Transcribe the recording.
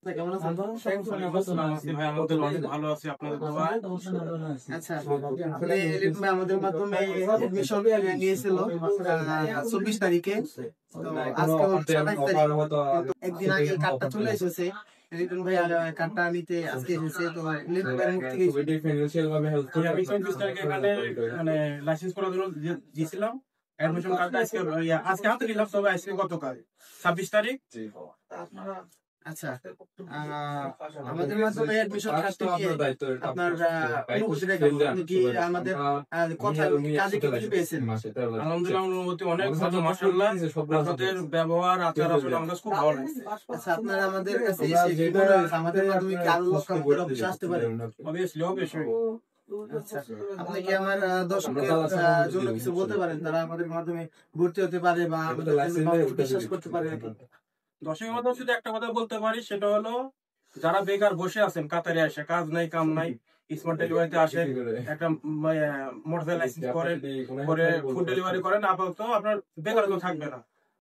কেমন আছেন? ভালো আছি আপনাদের দোয়ায়। আচ্ছা, আসলে এলিট ভাই আমাদের মাধ্যমে এডমিশন নিয়েছিল 24 তারিখে। তো আজকে হচ্ছে 28 তারিখ, কিন্তু একদিন আগে কার্ডটা চলে এসেছে। লিটন ভাই কার্ডটা নিতে আজকে এসেছে। তো লিটন ভাইয়ের মুখ থেকে আমি 24 তারিখে এখানে মানে লাইসেন্স করার জন্য দিয়েছিলাম। অ্যাডমিশন কার্ডটা আজকে হাতে নিলাম, তবে আজকে গতকাল 26 তারিখ। আচ্ছা, আমাদের মাধ্যমে অ্যাডমিশন কার্ডটা নিয়ে আপনার অনুভূতিটা কেমন? আপনি কি আমাদের কথা কাজে কি কি পেয়েছেন? আলহামদুলিল্লাহ, অনুভূতি অনেক ভালো, মাশাআল্লাহ। আপনাদের ব্যবহার আচার আচরণ আমাদের খুব ভালো লাগছে। আচ্ছা, আপনারা আমাদের কাছে এসে কি মনে হয় আমাদের মাধ্যমে কি আরো লোক আমাদের অফিসে আসতে পারে? অবভিয়াসলি। আচ্ছা, আপনি কি আমার দর্শকদের জন্য কিছু বলতে পারেন, তারা আমাদের মাধ্যমে ভর্তি হতে পারে বা আমাদের বিশ্বাস করতে পারে নাকি? দর্শকের মাধ্যমে শুধু একটা কথা বলতে পারি, সেটা হলো যারা বেকার বসে আছেন কাতারে আসে, কাজ নাই কাম নাই, স্মার্ট ডেলিভারিতে আসেন, একটা মোটরসাইকেল লাইসেন্স করেন, করে ফুড ডেলিভারি করেন, আপাতত আপনার বেকারত্ব থাকবে না।